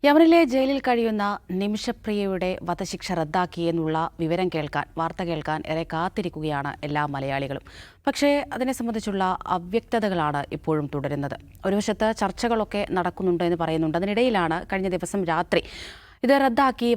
യമനിലെ ജയിലിൽ കഴിയുന്ന നിമിഷപ്രിയയുടെ വധശിക്ഷ റദ്ദാക്കിയെന്നുള്ള വാർത്ത കേൾക്കാൻ ഏറെ കാത്തിരിക്കുകയാണ് എല്ലാ മലയാളികളും. പക്ഷേ അതിനെ സംബന്ധിച്ചുള്ള അവ്യക്തതകളാണ് ഇപ്പോഴും തുടരുന്നത്. ഒരു വശത്ത് ചർച്ചകളൊക്കെ നടക്കുന്നുണ്ട് എന്ന് പറയുന്നുണ്ട്. അതിനിടയിലാണ് കഴിഞ്ഞ ദിവസം രാത്രി ഇത്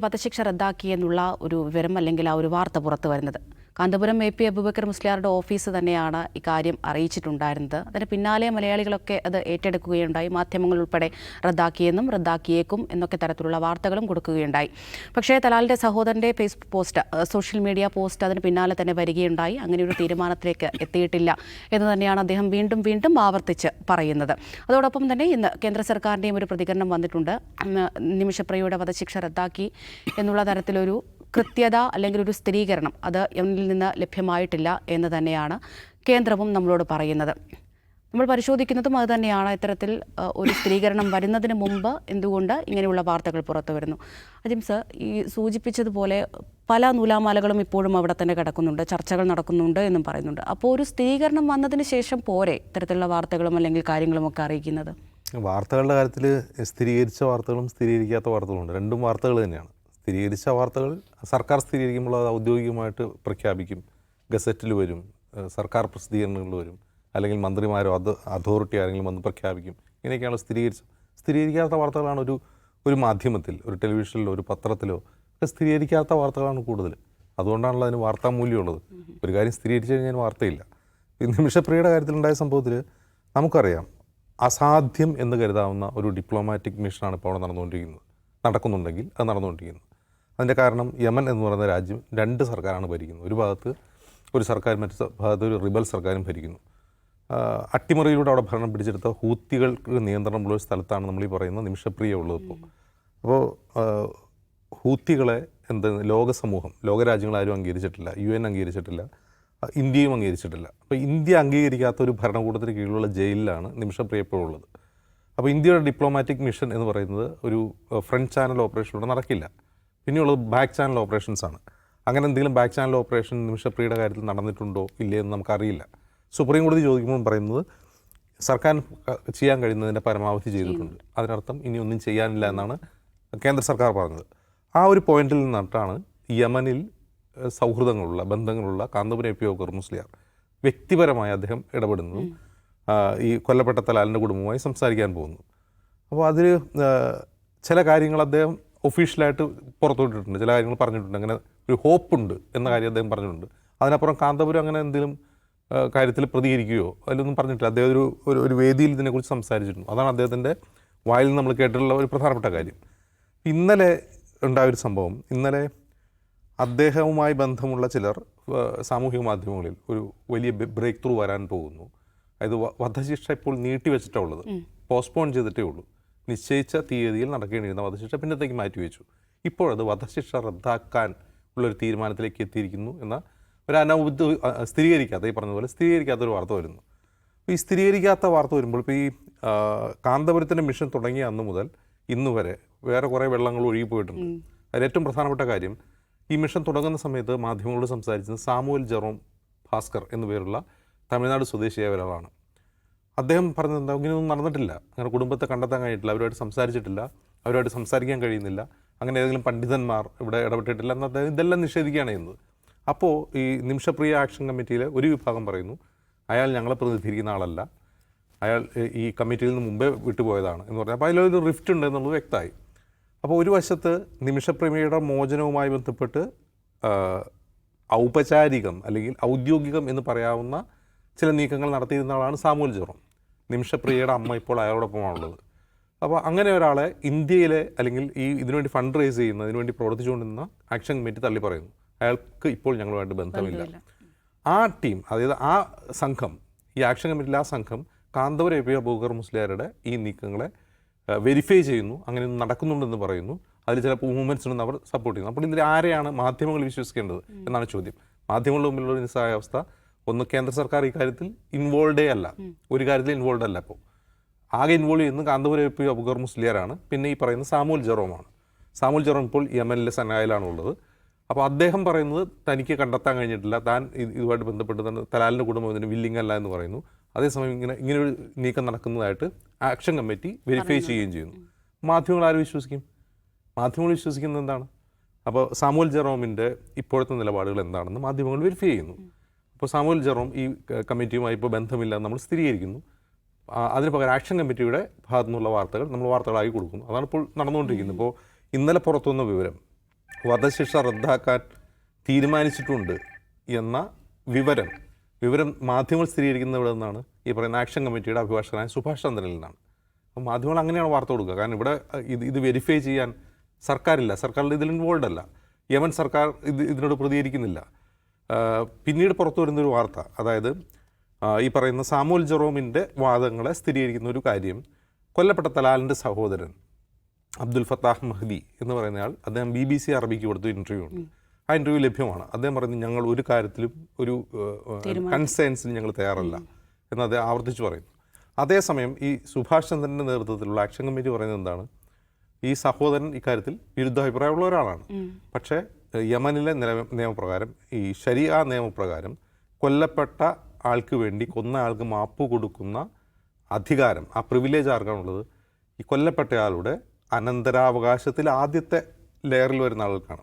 വധശിക്ഷ റദ്ദാക്കിയെന്നുള്ള ഒരു വിവരം അല്ലെങ്കിൽ ആ ഒരു വാർത്ത പുറത്തു വരുന്നത്. കാന്തപുരം AP അബൂബക്കർ മുസ്ലിയാരുടെ ഓഫീസ് തന്നെയാണ് ഇക്കാര്യം അറിയിച്ചിട്ടുണ്ടായിരുന്നത്. അതിന് പിന്നാലെ മലയാളികളൊക്കെ അത് ഏറ്റെടുക്കുകയുണ്ടായി. മാധ്യമങ്ങൾ ഉൾപ്പെടെ റദ്ദാക്കിയെന്നും റദ്ദാക്കിയേക്കും എന്നൊക്കെ തരത്തിലുള്ള വാർത്തകളും കൊടുക്കുകയുണ്ടായി. പക്ഷേ തലാലിൻ്റെ സഹോദരൻ്റെ Facebook post, social media post അതിന് പിന്നാലെ തന്നെ വരികയുണ്ടായി. അങ്ങനെ ഒരു തീരുമാനത്തിലേക്ക് എത്തിയിട്ടില്ല എന്ന് തന്നെയാണ് അദ്ദേഹം വീണ്ടും ആവർത്തിച്ച് പറയുന്നത്. അതോടൊപ്പം തന്നെ ഇന്ന് കേന്ദ്ര സർക്കാരിൻ്റെയും ഒരു പ്രതികരണം വന്നിട്ടുണ്ട്. നിമിഷപ്രിയയുടെ വധശിക്ഷ റദ്ദാക്കി എന്നുള്ള തരത്തിലൊരു കൃത്യത അല്ലെങ്കിൽ ഒരു സ്ഥിരീകരണം അത് യമനിൽ നിന്ന് ലഭ്യമായിട്ടില്ല എന്ന് തന്നെയാണ് കേന്ദ്രവും നമ്മളോട് പറയുന്നത്. നമ്മൾ പരിശോധിക്കുന്നതും അത് തന്നെയാണ്. ഇത്തരത്തിൽ ഒരു സ്ഥിരീകരണം വരുന്നതിന് മുമ്പ് എന്തുകൊണ്ട് ഇങ്ങനെയുള്ള വാർത്തകൾ പുറത്തു വരുന്നു? അജിം സർ, ഈ സൂചിപ്പിച്ചതുപോലെ പല നൂലാമാലകളും ഇപ്പോഴും അവിടെ തന്നെ കിടക്കുന്നുണ്ട്, ചർച്ചകൾ നടക്കുന്നുണ്ട് എന്നും പറയുന്നുണ്ട്. അപ്പോൾ ഒരു സ്ഥിരീകരണം വന്നതിന് ശേഷം പോരെ ഇത്തരത്തിലുള്ള വാർത്തകളും അല്ലെങ്കിൽ കാര്യങ്ങളും ഒക്കെ അറിയിക്കുന്നത്? വാർത്തകളുടെ കാര്യത്തിൽ സ്ഥിരീകരിച്ച വാർത്തകളും സ്ഥിരീകരിക്കാത്ത വാർത്തകളുണ്ട്. രണ്ടും വാർത്തകൾ തന്നെയാണ്. സ്ഥിരീകരിച്ച വാർത്തകൾ സർക്കാർ സ്ഥിരീകരിക്കുമ്പോൾ അത് ഔദ്യോഗികമായിട്ട് പ്രഖ്യാപിക്കും, ഗസറ്റിൽ വരും, സർക്കാർ പ്രസിദ്ധീകരണങ്ങളിൽ വരും, അല്ലെങ്കിൽ മന്ത്രിമാരോ അതോറിറ്റി ആരെങ്കിലും വന്ന് പ്രഖ്യാപിക്കും. ഇങ്ങനെയൊക്കെയാണ് സ്ഥിരീകരിക്കാത്ത വാർത്തകളാണ് ഒരു മാധ്യമത്തിൽ, ഒരു ടെലിവിഷനിലോ ഒരു പത്രത്തിലോ ഒക്കെ സ്ഥിരീകരിക്കാത്ത വാർത്തകളാണ് കൂടുതൽ. അതുകൊണ്ടാണല്ലോ അതിന് വാർത്താ മൂല്യമുള്ളത്. ഒരു കാര്യം സ്ഥിരീകരിച്ചു കഴിഞ്ഞാൽ വാർത്തയില്ല. നിമിഷപ്രിയയുടെ കാര്യത്തിലുണ്ടായ സംഭവത്തിൽ നമുക്കറിയാം, അസാധ്യം എന്ന് കരുതാവുന്ന ഒരു ഡിപ്ലോമാറ്റിക് മിഷനാണ് ഇപ്പോൾ അവിടെ നടക്കുന്നുണ്ടെങ്കിൽ അത് നടന്നുകൊണ്ടിരിക്കുന്നത്. അതിൻ്റെ കാരണം യമൻ എന്ന് പറയുന്ന രാജ്യം രണ്ട് സർക്കാരാണ് ഭരിക്കുന്നത്. ഒരു ഭാഗത്ത് ഒരു സർക്കാർ, മറ്റു ഭാഗത്ത് ഒരു റിബൽ സർക്കാരും ഭരിക്കുന്നു. അട്ടിമറിയിലൂടെ അവിടെ ഭരണം പിടിച്ചെടുത്ത ഹൂത്തികൾക്ക് നിയന്ത്രണമുള്ള ഒരു സ്ഥലത്താണ് നമ്മൾ ഈ പറയുന്ന നിമിഷപ്രിയ ഉള്ളത്. അപ്പോൾ ഹൂത്തികളെ ലോകസമൂഹം, ലോകരാജ്യങ്ങളാരും അംഗീകരിച്ചിട്ടില്ല, UN അംഗീകരിച്ചിട്ടില്ല, ഇന്ത്യയും അംഗീകരിച്ചിട്ടില്ല. അപ്പോൾ ഇന്ത്യ അംഗീകരിക്കാത്ത ഒരു ഭരണകൂടത്തിന് കീഴിലുള്ള ജയിലിലാണ് നിമിഷപ്രിയ ഇപ്പോൾ ഉള്ളത്. അപ്പോൾ ഇന്ത്യയുടെ ഡിപ്ലോമാറ്റിക് മിഷൻ എന്ന് പറയുന്നത് ഒരു ഫ്രണ്ട് ചാനൽ ഓപ്പറേഷനിലൂടെ നടക്കില്ല. പിന്നെയുള്ളത് ബാക്ക് ചാനൽ ഓപ്പറേഷൻസാണ്. അങ്ങനെ എന്തെങ്കിലും ബാക്ക് ചാനൽ ഓപ്പറേഷൻ നിമിഷപ്രിയയുടെ കാര്യത്തിൽ നടന്നിട്ടുണ്ടോ ഇല്ലയെന്ന് നമുക്കറിയില്ല. സുപ്രീം കോടതി ചോദിക്കുമ്പോൾ പറയുന്നത് സർക്കാർ ചെയ്യാൻ കഴിയുന്നതിൻ്റെ പരമാവധി ചെയ്തിട്ടുണ്ട്, അതിനർത്ഥം ഇനി ഒന്നും ചെയ്യാനില്ല എന്നാണ് കേന്ദ്ര സർക്കാർ പറഞ്ഞത്. ആ ഒരു പോയിന്റിൽ നിന്നിട്ടാണ് യമനിൽ സൗഹൃദങ്ങളുള്ള, ബന്ധങ്ങളുള്ള കാന്തപുരം AP അബൂബക്കർ മുസ്ലിയാർ വ്യക്തിപരമായി അദ്ദേഹം ഇടപെടുന്നതും ഈ കൊല്ലപ്പെട്ട തലാലിൻ്റെ കുടുംബവുമായി സംസാരിക്കാൻ പോകുന്നു. അപ്പോൾ അതിൽ ചില കാര്യങ്ങൾ അദ്ദേഹം ഒഫീഷ്യലായിട്ട് പുറത്തുവിട്ടിട്ടുണ്ട്, ചില കാര്യങ്ങൾ പറഞ്ഞിട്ടുണ്ട്. അങ്ങനെ ഒരു ഹോപ്പുണ്ട് എന്ന കാര്യം അദ്ദേഹം പറഞ്ഞിട്ടുണ്ട്. അതിനപ്പുറം കാന്തപുരം അങ്ങനെ എന്തെങ്കിലും കാര്യത്തിൽ പ്രതികരിക്കുകയോ അതിലൊന്നും പറഞ്ഞിട്ടില്ല. അദ്ദേഹം ഒരു വേദിയിൽ ഇതിനെക്കുറിച്ച് സംസാരിച്ചിട്ടുണ്ട്. അതാണ് അദ്ദേഹത്തിൻ്റെ വായിൽ നിന്ന് നമ്മൾ കേട്ടിട്ടുള്ള ഒരു പ്രധാനപ്പെട്ട കാര്യം. ഇന്നലെ ഉണ്ടായൊരു സംഭവം, ഇന്നലെ അദ്ദേഹവുമായി ബന്ധമുള്ള ചിലർ സാമൂഹിക മാധ്യമങ്ങളിൽ ഒരു വലിയ ബ്രേക്ക് ത്രൂ വരാൻ പോകുന്നു. അതായത് വധശിക്ഷ ഇപ്പോൾ നീട്ടിവെച്ചിട്ടാണ് ഉള്ളത്, പോസ്റ്റ്പോൺ ചെയ്തിട്ടേ ഉള്ളൂ. നിശ്ചയിച്ച തീയതിയിൽ നടക്കേണ്ടിയിരുന്ന വധശിക്ഷ പിന്നത്തേക്ക് മാറ്റിവെച്ചു. ഇപ്പോഴത് വധശിക്ഷ റദ്ദാക്കാൻ ഉള്ളൊരു തീരുമാനത്തിലേക്ക് എത്തിയിരിക്കുന്നു എന്ന ഒരു സ്ഥിരീകരിക്കാത്ത, ഈ പറഞ്ഞതുപോലെ സ്ഥിരീകരിക്കാത്തൊരു വാർത്ത വരുന്നു. ഈ സ്ഥിരീകരിക്കാത്ത വാർത്ത വരുമ്പോൾ ഇപ്പോൾ ഈ കാന്തപുരത്തിൻ്റെ മിഷൻ തുടങ്ങിയ അന്ന് മുതൽ ഇന്ന് വരെ വേറെ കുറേ വെള്ളങ്ങൾ ഒഴുകിപ്പോയിട്ടുണ്ട്. അതിലേറ്റവും പ്രധാനപ്പെട്ട കാര്യം, ഈ മിഷൻ തുടങ്ങുന്ന സമയത്ത് മാധ്യമങ്ങളോട് സംസാരിച്ചത് സാമുവൽ ജെറോം ഭാസ്കർ എന്നു പേരുള്ള തമിഴ്നാട് സ്വദേശിയായ ഒരാളാണ്. അദ്ദേഹം പറഞ്ഞത് എന്താ, ഇങ്ങനെയൊന്നും നടന്നിട്ടില്ല, അങ്ങനെ കുടുംബത്തെ കണ്ടെത്താൻ കഴിഞ്ഞിട്ടില്ല, അവരുമായിട്ട് സംസാരിച്ചിട്ടില്ല, അവരുമായിട്ട് സംസാരിക്കാൻ കഴിയുന്നില്ല, അങ്ങനെ ഏതെങ്കിലും പണ്ഡിതന്മാർ ഇവിടെ ഇടപെട്ടിട്ടില്ല എന്ന് അദ്ദേഹം ഇതെല്ലാം നിഷേധിക്കുകയാണ് ചെയ്യുന്നത്. അപ്പോൾ ഈ നിമിഷപ്രിയ ആക്ഷൻ കമ്മിറ്റിയിലെ ഒരു വിഭാഗം പറയുന്നു, അയാൾ ഞങ്ങളെ പ്രതിനിധീകരിക്കുന്ന ആളല്ല, അയാൾ ഈ കമ്മിറ്റിയിൽ നിന്ന് മുമ്പേ വിട്ടുപോയതാണ് എന്ന് പറഞ്ഞാൽ അപ്പോൾ അതിലൊരു റിഫ്റ്റ് ഉണ്ട് എന്നുള്ളത് വ്യക്തമായി. അപ്പോൾ ഒരു വശത്ത് നിമിഷപ്രിയയുടെ മോചനവുമായി ബന്ധപ്പെട്ട് ഔപചാരികം അല്ലെങ്കിൽ ഔദ്യോഗികം എന്ന് പറയാവുന്ന ചില നീക്കങ്ങൾ നടത്തിയിരുന്ന ആളാണ് സാമുവൽ ജെറോം. നിമിഷപ്രിയയുടെ അമ്മ ഇപ്പോൾ അയാളോടൊപ്പമാണുള്ളത്. അപ്പോൾ അങ്ങനെ ഒരാളെ ഇന്ത്യയിലെ അല്ലെങ്കിൽ ഇതിനുവേണ്ടി ഫണ്ട് റേസ് ചെയ്യുന്ന, ഇതിനുവേണ്ടി പ്രവർത്തിച്ചുകൊണ്ടിരുന്ന ആക്ഷൻ കമ്മിറ്റി തള്ളി പറയുന്നു, അയാൾക്ക് ഇപ്പോൾ ഞങ്ങളുമായിട്ട് ബന്ധമില്ല. ആ ടീം, അതായത് ആ സംഘം, ഈ ആക്ഷൻ കമ്മിറ്റിയിലെ ആ സംഘം കാന്തപുരം AP അബൂബക്കർ മുസ്ലിയാരുടെ ഈ നീക്കങ്ങളെ വെരിഫൈ ചെയ്യുന്നു, അങ്ങനെ നടക്കുന്നുണ്ടെന്ന് പറയുന്നു. അതിൽ ചില മൂവ്മെൻറ്റ്സ് ഉണ്ടെന്ന് അവർ സപ്പോർട്ട് ചെയ്യുന്നു. അപ്പോൾ ഇതിൽ ആരെയാണ് മാധ്യമങ്ങൾ വിശ്വസിക്കേണ്ടത് എന്നാണ് ചോദ്യം. മാധ്യമങ്ങളുടെ മുമ്പിലുള്ള നിസ്സഹായാവസ്ഥ, ഒന്ന് കേന്ദ്ര സർക്കാർ ഈ കാര്യത്തിൽ ഇൻവോൾവേ അല്ല, ഒരു കാര്യത്തിൽ ഇൻവോൾവ് അല്ല. അപ്പോൾ ആകെ ഇൻവോൾവ് ചെയ്യുന്നത് കാന്തപുരം AP അബൂബക്കർ മുസ്ലിയാരാണ്, പിന്നെ ഈ പറയുന്ന സാമുവൽ ജെറോമാണ്. സാമുവൽ ജെറോം ഇപ്പോൾ യമനിലെ സനായിലാണ് ഉള്ളത്. അപ്പോൾ അദ്ദേഹം പറയുന്നത് തനിക്ക് കണ്ടെത്താൻ കഴിഞ്ഞിട്ടില്ല, താൻ ഇതുമായിട്ട് ബന്ധപ്പെട്ട് തന്നെ തലാലിൻ്റെ കുടുംബം ഇതിന് വില്ലിംഗ് അല്ല എന്ന് പറയുന്നു. അതേസമയം ഇങ്ങനെയൊരു നീക്കം നടക്കുന്നതായിട്ട് ആക്ഷൻ കമ്മിറ്റി വെരിഫൈ ചെയ്യുകയും ചെയ്യുന്നു. മാധ്യമങ്ങൾ ആരും വിശ്വസിക്കും? മാധ്യമങ്ങൾ വിശ്വസിക്കുന്നത് എന്താണ്? അപ്പോൾ സാമുവൽ ജെറോമിൻ്റെ ഇപ്പോഴത്തെ നിലപാടുകൾ എന്താണെന്ന് മാധ്യമങ്ങൾ വെരിഫൈ ചെയ്യുന്നു. അപ്പോൾ സാമുവൽ ജെറോം ഈ കമ്മിറ്റിയുമായി ഇപ്പോൾ ബന്ധമില്ല നമ്മൾ സ്ഥിരീകരിക്കുന്നു. അതിന് പകരം ആക്ഷൻ കമ്മിറ്റിയുടെ ഭാഗത്തു നിന്നുള്ള വാർത്തകൾ നമ്മൾ വാർത്തകളായി കൊടുക്കുന്നു. അതാണ് ഇപ്പോൾ നടന്നുകൊണ്ടിരിക്കുന്നത്. ഇപ്പോൾ ഇന്നലെ പുറത്തുവന്ന വിവരം വധശിക്ഷ റദ്ദാക്കാൻ തീരുമാനിച്ചിട്ടുണ്ട് എന്ന വിവരം മാധ്യമങ്ങൾ സ്ഥിരീകരിക്കുന്നത് ഇവിടെ നിന്നാണ്? ഈ പറയുന്ന ആക്ഷൻ കമ്മിറ്റിയുടെ അഭിഭാഷകനായ സുഭാഷ് ചന്ദ്രനിൽ നിന്നാണ്. അപ്പോൾ മാധ്യമങ്ങൾ അങ്ങനെയാണ് വാർത്ത കൊടുക്കുക. കാരണം ഇവിടെ ഇത് വെരിഫൈ ചെയ്യാൻ സർക്കാരില്ല, സർക്കാരിൽ ഇതിൽ ഇൻവോൾവ് അല്ല. യമൻ സർക്കാർ ഇതിനോട് പ്രതികരിക്കുന്നില്ല. പിന്നീട് പുറത്തു വരുന്നൊരു വാർത്ത, അതായത് ഈ പറയുന്ന സാമുവൽ ജെറോമിൻ്റെ വാദങ്ങളെ സ്ഥിരീകരിക്കുന്ന ഒരു കാര്യം, കൊല്ലപ്പെട്ട തലാലിൻ്റെ സഹോദരൻ അബ്ദുൽ ഫത്താഹ് മഹ്ദി എന്ന് പറയുന്നയാൾ, അദ്ദേഹം BBC അറബിക്ക് കൊടുത്ത ഇൻ്റർവ്യൂ ഉണ്ട്. ആ ഇൻ്റർവ്യൂ ലഭ്യമാണ്. അദ്ദേഹം പറയുന്നത് ഞങ്ങൾ ഒരു കാര്യത്തിലും ഒരു കൺസേൺസിന് ഞങ്ങൾ തയ്യാറല്ല എന്ന് അദ്ദേഹം ആവർത്തിച്ച് പറയുന്നു. അതേസമയം ഈ സുഭാഷ് ചന്ദ്രൻ്റെ നേതൃത്വത്തിലുള്ള ആക്ഷൻ കമ്മിറ്റി പറയുന്നത് എന്താണ്? ഈ സഹോദരൻ ഇക്കാര്യത്തിൽ വിരുദ്ധാഭിപ്രായമുള്ള ഒരാളാണ്. പക്ഷേ യമനിലെ നിയമപ്രകാരം, ഈ ശരിയ നിയമപ്രകാരം കൊല്ലപ്പെട്ട ആൾക്ക് വേണ്ടി കൊന്ന ആൾക്ക് മാപ്പ് കൊടുക്കുന്ന അധികാരം, ആ പ്രിവിലേജ് ആർക്കാണുള്ളത്? ഈ കൊല്ലപ്പെട്ടയാളുടെ അനന്തരാവകാശത്തിൽ ആദ്യത്തെ ലെയറിൽ വരുന്ന ആൾക്കാണ്.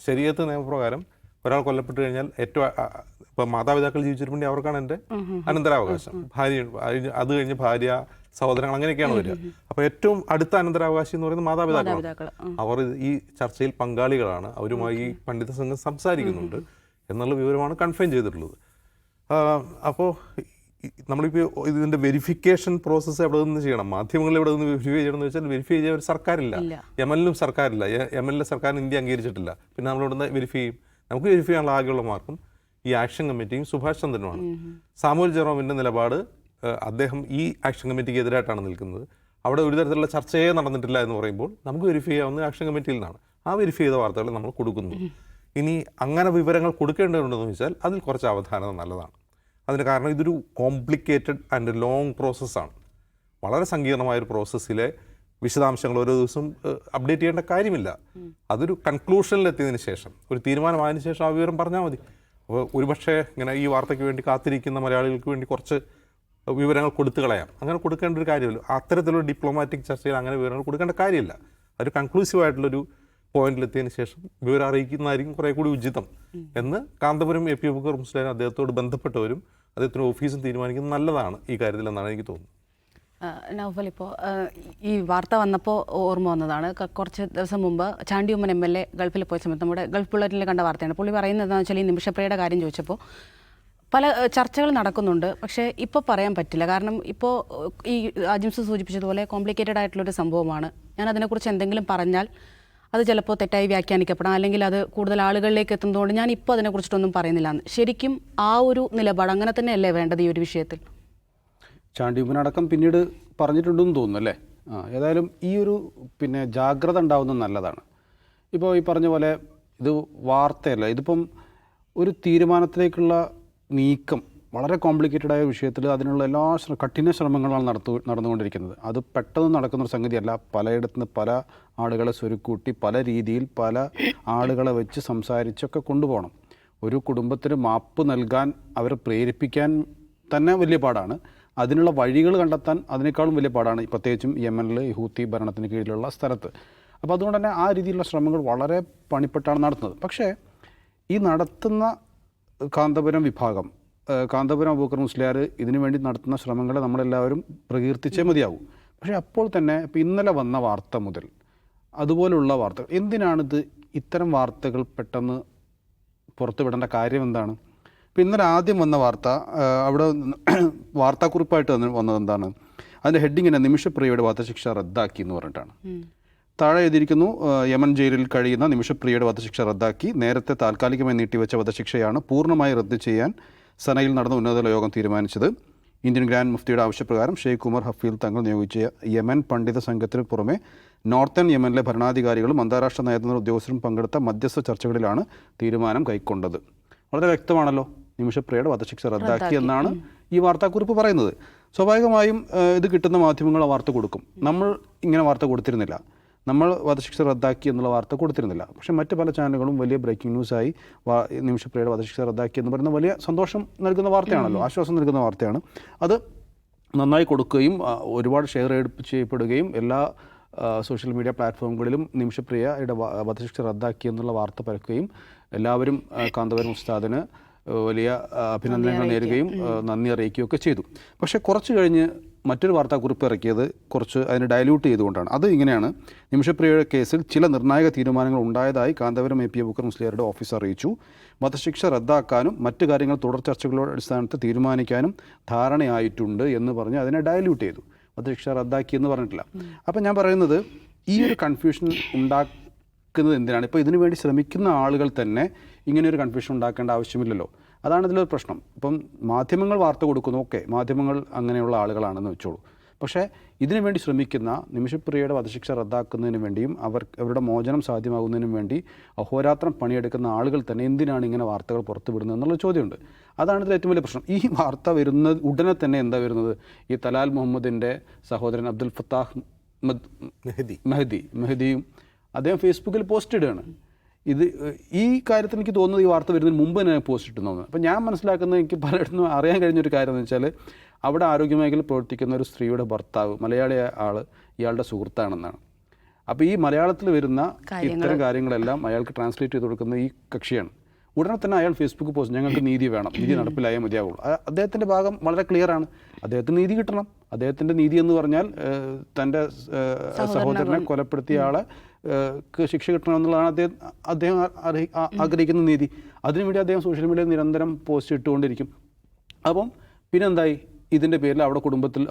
ശരീഅത്ത് നിയമപ്രകാരം ഒരാൾ കൊല്ലപ്പെട്ട് കഴിഞ്ഞാൽ ഏറ്റവും ഇപ്പം മാതാപിതാക്കൾ ജീവിച്ചിട്ടുണ്ടെങ്കിൽ അവർക്കാണ് എൻ്റെ അനന്തരാവകാശം. അത് കഴിഞ്ഞ് ഭാര്യ, സഹോദരങ്ങൾ, അങ്ങനെയൊക്കെയാണ് വരിക. അപ്പോൾ ഏറ്റവും അടുത്ത അനന്തരാവകാശി എന്ന് പറയുന്നത് മാതാപിതാക്കളാണ്. അവർ ഈ ചർച്ചയിൽ പങ്കാളികളാണ്. അവരുമായി ഈ പണ്ഡിത സംഘം സംസാരിക്കുന്നുണ്ട് എന്നുള്ള വിവരമാണ് കൺഫേം ചെയ്തിട്ടുള്ളത്. അപ്പോൾ നമ്മളിപ്പോൾ ഇതിൻ്റെ വെരിഫിക്കേഷൻ പ്രോസസ്സ് എവിടെ നിന്ന് ചെയ്യണം? മാധ്യമങ്ങൾ എവിടെ നിന്ന് വെരിഫൈ ചെയ്യണമെന്ന് വെച്ചാൽ വെരിഫൈ ചെയ്യാൻ ഒരു സർക്കാരില്ല, യമനിലും സർക്കാരില്ല. യമനിലെ സർക്കാരിന് ഇന്ത്യ അംഗീകരിച്ചിട്ടില്ല. പിന്നെ നമ്മളിവിടെ വെരിഫൈ ചെയ്യും. നമുക്ക് വെരിഫൈ ചെയ്യാനുള്ള ആകെയുള്ള മാർക്കും ഈ ആക്ഷൻ കമ്മിറ്റിയും സുഭാഷ് ചന്ദ്രനുമാണ്. സാമുവൽ ജെറോമിൻ്റെ നിലപാട്, അദ്ദേഹം ഈ ആക്ഷൻ കമ്മിറ്റിക്ക് എതിരായിട്ടാണ് നിൽക്കുന്നത്. അവിടെ ഒരു തരത്തിലുള്ള ചർച്ചയെ നടന്നിട്ടില്ല എന്ന് പറയുമ്പോൾ നമുക്ക് വെരിഫൈ ചെയ്യാവുന്ന ആക്ഷൻ കമ്മിറ്റിയിൽ നിന്നാണ്. ആ വെരിഫൈ ചെയ്ത വാർത്തകൾ നമ്മൾ കൊടുക്കുന്നു. ഇനി അങ്ങനെ വിവരങ്ങൾ കൊടുക്കേണ്ടതുണ്ടെന്ന് വെച്ചാൽ അതിൽ കുറച്ച് അവധാനത നല്ലതാണ്. അതിന് കാരണം ഇതൊരു കോംപ്ലിക്കേറ്റഡ് ആൻഡ് ലോങ് പ്രോസസ്സാണ്. വളരെ സങ്കീർണമായൊരു പ്രോസസ്സിലെ വിശദാംശങ്ങൾ ഓരോ ദിവസവും അപ്ഡേറ്റ് ചെയ്യേണ്ട കാര്യമില്ല. അതൊരു കൺക്ലൂഷനിലെത്തിയതിന് ശേഷം, ഒരു തീരുമാനമായതിനു ശേഷം ആ വിവരം പറഞ്ഞാൽ മതി. അപ്പോൾ ഒരുപക്ഷെ ഇങ്ങനെ ഈ വാർത്തയ്ക്ക് വേണ്ടി കാത്തിരിക്കുന്ന മലയാളികൾക്ക് വേണ്ടി കുറച്ച് വിവരങ്ങൾ കൊടുത്തു കളയാം. അങ്ങനെ കൊടുക്കേണ്ട ഒരു കാര്യമില്ല. അത്തരത്തിലുള്ള ഡിപ്ലോമാറ്റിക് ചർച്ചയിൽ അങ്ങനെ വിവരങ്ങൾ കൊടുക്കേണ്ട കാര്യമില്ല. ഒരു കൺക്ലൂസീവായിട്ടുള്ളൊരു പോയിന്റിലെത്തിയതിന് ശേഷം വിവരം അറിയിക്കുന്നതായിരിക്കും കുറേ കൂടി ഉചിതം എന്ന് കാന്തപുരം AP അബൂബക്കർ മുസ്ലിയാർ അദ്ദേഹത്തോട് ബന്ധപ്പെട്ടവരും അദ്ദേഹത്തിൻ്റെ ഓഫീസും തീരുമാനിക്കുന്നത് നല്ലതാണ് ഈ കാര്യത്തിൽ എന്നാണ് എനിക്ക് തോന്നുന്നത്. നൗഫൽ, ഇപ്പോൾ ഈ വാർത്ത വന്നപ്പോൾ ഓർമ്മ വന്നതാണ്, കുറച്ച് ദിവസം മുമ്പ് ചാണ്ടി ഉമ്മൻ MLA ഗൾഫിൽ പോയ സമയത്ത് നമ്മുടെ ഗൾഫ് ബുള്ളറ്റിനിൽ കണ്ട വാർത്തയാണ്. പുള്ളി പറയുന്നത് എന്താണെന്ന് വെച്ചാൽ, ഈ നിമിഷപ്രിയയുടെ കാര്യം ചോദിച്ചപ്പോൾ പല ചർച്ചകൾ നടക്കുന്നുണ്ട്, പക്ഷേ ഇപ്പോൾ പറയാൻ പറ്റില്ല. കാരണം ഇപ്പോൾ ഈ അജിംസ് സൂചിപ്പിച്ചതുപോലെ കോംപ്ലിക്കേറ്റഡ് ആയിട്ടുള്ളൊരു സംഭവമാണ്. ഞാൻ അതിനെക്കുറിച്ച് എന്തെങ്കിലും പറഞ്ഞാൽ അത് ചിലപ്പോൾ തെറ്റായി വ്യാഖ്യാനിക്കപ്പെടാം, അല്ലെങ്കിൽ അത് കൂടുതൽ ആളുകളിലേക്ക് എത്തുന്നതുകൊണ്ട് ഞാൻ ഇപ്പോൾ അതിനെക്കുറിച്ചിട്ടൊന്നും പറയുന്നില്ല. ശരിക്കും ആ ഒരു നിലപാട് അങ്ങനെ തന്നെയല്ലേ വേണ്ടത് ഈ ഒരു വിഷയത്തിൽ? ചാണ്ടി ഉമ്മനടക്കം പിന്നീട് പറഞ്ഞിട്ടുണ്ടെന്ന് തോന്നുന്നു അല്ലേ? ഏതായാലും ഈ ഒരു ജാഗ്രത ഉണ്ടാവുന്നത് നല്ലതാണ്. ഇപ്പോൾ ഈ പറഞ്ഞ പോലെ ഇത് വാർത്തയല്ല, ഇതിപ്പം ഒരു തീരുമാനത്തിലേക്കുള്ള നീക്കം, വളരെ കോംപ്ലിക്കേറ്റഡ് ആയ വിഷയത്തിൽ അതിനുള്ള എല്ലാ കഠിന ശ്രമങ്ങളാണ് നടന്നുകൊണ്ടിരിക്കുന്നത്. അത് പെട്ടെന്ന് നടക്കുന്നൊരു സംഗതിയല്ല. പലയിടത്തുനിന്ന് പല ആളുകളെ സ്വരുക്കൂട്ടി പല രീതിയിൽ പല ആളുകളെ വെച്ച് സംസാരിച്ചൊക്കെ കൊണ്ടുപോകണം. ഒരു കുടുംബത്തിന് മാപ്പ് നൽകാൻ അവരെ പ്രേരിപ്പിക്കാൻ തന്നെ വലിയ പാടാണ്. അതിനുള്ള വഴികൾ കണ്ടെത്താൻ അതിനേക്കാളും വലിയ പാടാണ്, പ്രത്യേകിച്ചും യമനിൽ ഹൂത്തി ഭരണത്തിന് കീഴിലുള്ള സ്ഥലത്ത്. അപ്പോൾ അതുകൊണ്ട് തന്നെ ആ രീതിയിലുള്ള ശ്രമങ്ങൾ വളരെ പണിപ്പെട്ടാണ് നടത്തുന്നത്. പക്ഷേ ഈ നടത്തുന്ന കാന്തപുരം വിഭാഗം, കാന്തപുരം അബൂബക്കർ മുസ്ലിയാർ ഇതിനു വേണ്ടി നടത്തുന്ന ശ്രമങ്ങളെ നമ്മളെല്ലാവരും പ്രകീർത്തിച്ചേ മതിയാവും. പക്ഷേ അപ്പോൾ തന്നെ ഇപ്പോൾ ഇന്നലെ വന്ന വാർത്ത മുതൽ അതുപോലുള്ള വാർത്തകൾ, എന്തിനാണിത് ഇത്തരം വാർത്തകൾ പെട്ടെന്ന് പുറത്തുവിടേണ്ട കാര്യം എന്താണ്? ഇപ്പോൾ ഇന്നലെ ആദ്യം വന്ന വാർത്ത, അവിടെ വാർത്താക്കുറിപ്പായിട്ട് വന്നത് എന്താണ്? അതിൻ്റെ ഹെഡിങ്ങിനെ നിമിഷപ്രിയയുടെ വധശിക്ഷ റദ്ദാക്കി എന്ന് പറഞ്ഞിട്ടാണ്. താഴെ എഴുതിയിരിക്കുന്നു, യമൻ ജയിലിൽ കഴിയുന്ന നിമിഷപ്രിയയുടെ വധശിക്ഷ റദ്ദാക്കി. നേരത്തെ താൽക്കാലികമായി നീട്ടിവെച്ച വധശിക്ഷയാണ് പൂർണ്ണമായി റദ്ദ് ചെയ്യാൻ സനയിൽ നടന്ന ഉന്നതതല യോഗം തീരുമാനിച്ചത്. ഇന്ത്യൻ ഗ്രാൻഡ് മുഫ്തിയുടെ ആവശ്യപ്രകാരം ഷെയ്ഖ് ഉമർ ഹഫീൽ തങ്ങൾ നിയോഗിച്ച യമൻ പണ്ഡിത സംഘത്തിന് പുറമെ നോർത്തേൺ യമനിലെ ഭരണാധികാരികളും അന്താരാഷ്ട്ര നയതന്ത്ര ഉദ്യോഗസ്ഥരും പങ്കെടുത്ത മധ്യസ്ഥ ചർച്ചകളിലാണ് തീരുമാനം കൈക്കൊണ്ടത്. വളരെ വ്യക്തമാണല്ലോ, നിമിഷപ്രിയയുടെ വധശിക്ഷ റദ്ദാക്കി എന്നാണ് ഈ വാർത്താക്കുറിപ്പ് പറയുന്നത്. സ്വാഭാവികമായും ഇത് കിട്ടുന്ന മാധ്യമങ്ങൾ ആ വാർത്ത കൊടുക്കും. നമ്മൾ ഇങ്ങനെ വാർത്ത കൊടുത്തിരുന്നില്ല, നമ്മൾ വധശിക്ഷ റദ്ദാക്കി എന്നുള്ള വാർത്ത കൊടുത്തിരുന്നില്ല. പക്ഷേ മറ്റ് പല ചാനലുകളും വലിയ ബ്രേക്കിംഗ് ന്യൂസായി നിമിഷപ്രിയയുടെ വധശിക്ഷ റദ്ദാക്കി എന്ന് പറയുന്ന വലിയ സന്തോഷം നൽകുന്ന വാർത്തയാണല്ലോ, ആശ്വാസം നൽകുന്ന വാർത്തയാണ്. അത് നന്നായി കൊടുക്കുകയും ഒരുപാട് ഷെയർ ചെയ്യപ്പെടുകയും എല്ലാ സോഷ്യൽ മീഡിയ പ്ലാറ്റ്ഫോമുകളിലും നിമിഷപ്രിയയുടെ വധശിക്ഷ റദ്ദാക്കി എന്നുള്ള വാർത്ത പരക്കുകയും എല്ലാവരും കാന്തപുരം ഉസ്താദിന് വലിയ അഭിനന്ദനങ്ങൾ നേരുകയും നന്ദി അറിയിക്കുകയും ഒക്കെ ചെയ്തു. പക്ഷേ കുറച്ച് കഴിഞ്ഞ് മറ്റൊരു വാർത്താക്കുറിപ്പ് ഇറക്കിയത് കുറച്ച് അതിനെ ഡയല്യൂട്ട് ചെയ്തുകൊണ്ടാണ്. അത് ഇങ്ങനെയാണ്: നിമിഷപ്രിയയുടെ കേസിൽ ചില നിർണായക തീരുമാനങ്ങൾ ഉണ്ടായതായി കാന്തപുരം APA ബുക്കർ മുസ്ലിയാരുടെ ഓഫീസ് അറിയിച്ചു. വധശിക്ഷ റദ്ദാക്കാനും മറ്റു കാര്യങ്ങൾ തുടർ ചർച്ചകളുടെ അടിസ്ഥാനത്തിൽ തീരുമാനിക്കാനും ധാരണയായിട്ടുണ്ട് എന്ന് പറഞ്ഞ് അതിനെ ഡയല്യൂട്ട് ചെയ്തു. വധശിക്ഷ റദ്ദാക്കി എന്ന് പറഞ്ഞിട്ടില്ല. അപ്പം ഞാൻ പറയുന്നത് ഈ ഒരു കൺഫ്യൂഷൻ ഉണ്ടാക്കുന്നത് എന്തിനാണ്? ഇപ്പോൾ ഇതിനു വേണ്ടി ശ്രമിക്കുന്ന ആളുകൾ തന്നെ ഇങ്ങനെയൊരു കൺഫ്യൂഷൻ ഉണ്ടാക്കേണ്ട ആവശ്യമില്ലല്ലോ. അതാണ് ഇതിലൊരു പ്രശ്നം. ഇപ്പം മാധ്യമങ്ങൾ വാർത്ത കൊടുക്കുന്നു, ഓക്കെ, മാധ്യമങ്ങൾ അങ്ങനെയുള്ള ആളുകളാണെന്ന് വെച്ചോളൂ. പക്ഷേ ഇതിനു വേണ്ടി ശ്രമിക്കുന്ന നിമിഷപ്രിയയുടെ വധശിക്ഷ റദ്ദാക്കുന്നതിന് വേണ്ടിയും അവരുടെ മോചനം സാധ്യമാകുന്നതിനും വേണ്ടി അഹോരാത്രം പണിയെടുക്കുന്ന ആളുകൾ തന്നെ എന്തിനാണ് ഇങ്ങനെ വാർത്തകൾ പുറത്തുവിടുന്നത് എന്നുള്ള ചോദ്യമുണ്ട്. അതാണ് ഇതിൽ ഏറ്റവും വലിയ പ്രശ്നം. ഈ വാർത്ത വരുന്ന ഉടനെ തന്നെ എന്താ വരുന്നത്? ഈ തലാൽ മുഹമ്മദിൻ്റെ സഹോദരൻ അബ്ദുൽ ഫത്താഹ് മെഹദിയും അദ്ദേഹം ഫേസ്ബുക്കിൽ പോസ്റ്റ് ഇടുകയാണ്. ഈ കാര്യത്തിൽ എനിക്ക് തോന്നുന്നത് ഈ വാർത്ത വരുന്നതിന് മുമ്പ് തന്നെ പോസ്റ്റ് ഇട്ടെന്ന് തോന്നുന്നു. അപ്പോൾ ഞാൻ മനസ്സിലാക്കുന്നത്, എനിക്ക് പലയിടത്തും അറിയാൻ കഴിഞ്ഞൊരു കാര്യം എന്ന് വെച്ചാൽ, അവിടെ ആരോഗ്യമേഖലയിൽ പ്രവർത്തിക്കുന്ന ഒരു സ്ത്രീയുടെ ഭർത്താവ്, മലയാളി ആൾ, ഇയാളുടെ സുഹൃത്താണെന്നാണ്. അപ്പോൾ ഈ മലയാളത്തിൽ വരുന്ന ഇത്തരം കാര്യങ്ങളെല്ലാം അയാൾക്ക് ട്രാൻസ്ലേറ്റ് ചെയ്ത് കൊടുക്കുന്ന ഈ കക്ഷിയാണ്. ഉടനെ തന്നെ അയാൾ ഫേസ്ബുക്ക് പോസ്റ്റ്, ഞങ്ങൾക്ക് നീതി വേണം, നീതി നടപ്പിലായേ മതിയാവുള്ളൂ. അദ്ദേഹത്തിൻ്റെ ഭാഗം വളരെ ക്ലിയറാണ്. അദ്ദേഹത്തിന് നീതി കിട്ടണം. അദ്ദേഹത്തിൻ്റെ നീതി എന്ന് പറഞ്ഞാൽ തൻ്റെ സഹോദരനെ കൊലപ്പെടുത്തിയ ആളെ ശിക്ഷ കിട്ടണമെന്നുള്ളതാണ് അദ്ദേഹം ആഗ്രഹിക്കുന്ന നീതി. അതിനുവേണ്ടി അദ്ദേഹം സോഷ്യൽ മീഡിയയിൽ നിരന്തരം പോസ്റ്റ് ഇട്ടുകൊണ്ടിരിക്കും. അപ്പം പിന്നെന്തായി? ഇതിൻ്റെ പേരിൽ അവിടെ കുടുംബത്തിൽ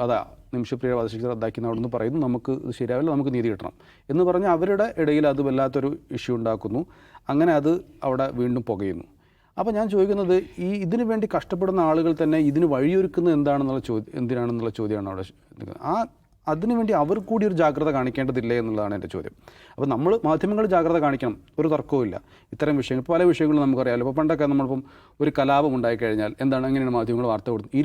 നിമിഷപ്രിയ വധശിക്ഷ റദ്ദാക്കുന്ന അവിടെ നിന്ന് പറയുന്നു, നമുക്ക് ഇത് ശരിയാവില്ല, നമുക്ക് നീതി കിട്ടണം എന്ന് പറഞ്ഞ് അവരുടെ ഇടയിൽ അത് വല്ലാത്തൊരു ഇഷ്യൂ ഉണ്ടാക്കുന്നു. അങ്ങനെ അത് അവിടെ വീണ്ടും പുകയുന്നു. അപ്പോൾ ഞാൻ ചോദിക്കുന്നത്, ഇതിനു വേണ്ടി കഷ്ടപ്പെടുന്ന ആളുകൾ തന്നെ ഇതിന് വഴിയൊരുക്കുന്നത് എന്തിനാണെന്നുള്ള ചോദ്യമാണ് അവിടെ. അതിനുവേണ്ടി അവർ കൂടി ഒരു ജാഗ്രത കാണിക്കേണ്ടതില്ലേ എന്നുള്ളതാണ് എൻ്റെ ചോദ്യം. അപ്പോൾ നമ്മൾ മാധ്യമങ്ങൾ ജാഗ്രത കാണിക്കണം, ഒരു തർക്കവുമില്ല. ഇത്തരം വിഷയങ്ങൾ, പല വിഷയങ്ങളും നമുക്കറിയാമല്ലോ. ഇപ്പോൾ പണ്ടൊക്കെ നമ്മളിപ്പം ഒരു കലാപം ഉണ്ടായിക്കഴിഞ്ഞാൽ എങ്ങനെയാണ് മാധ്യമങ്ങൾ വാർത്ത കൊടുക്കുന്നത്?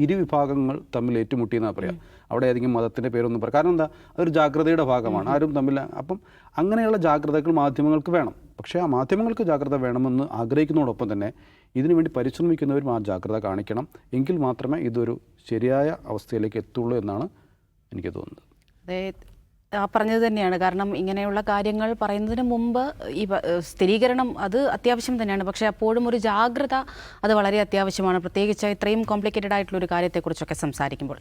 ഇരു വിഭാഗങ്ങൾ തമ്മിൽ ഏറ്റുമുട്ടിയെന്നാണ് പറയാം. അവിടെ ഏതെങ്കിലും മതത്തിൻ്റെ പേരൊന്നും പറയാം. കാരണം എന്താ? അതൊരു ജാഗ്രതയുടെ ഭാഗമാണ്. ആരും തമ്മിൽ. അപ്പം അങ്ങനെയുള്ള ജാഗ്രതകൾ മാധ്യമങ്ങൾക്ക് വേണം. പക്ഷേ ആ മാധ്യമങ്ങൾക്ക് ജാഗ്രത വേണമെന്ന് ആഗ്രഹിക്കുന്നതോടൊപ്പം തന്നെ ഇതിനുവേണ്ടി പരിശ്രമിക്കുന്നവരും ആ ജാഗ്രത കാണിക്കണം. എങ്കിൽ മാത്രമേ ഇതൊരു ശരിയായ അവസ്ഥയിലേക്ക് എത്തുള്ളൂ എന്നാണ് എനിക്ക് തോന്നുന്നത്. അതെ, പറഞ്ഞത് തന്നെയാണ്. കാരണം ഇങ്ങനെയുള്ള കാര്യങ്ങൾ പറയുന്നതിന് മുമ്പ് ഈ സ്ഥിരീകരണം അത് അത്യാവശ്യം തന്നെയാണ്. പക്ഷേ അപ്പോഴും ഒരു ജാഗ്രത അത് വളരെ അത്യാവശ്യമാണ്, പ്രത്യേകിച്ച് ഇത്രയും കോംപ്ലിക്കേറ്റഡ് ആയിട്ടുള്ള ഒരു കാര്യത്തെക്കുറിച്ചൊക്കെ സംസാരിക്കുമ്പോൾ.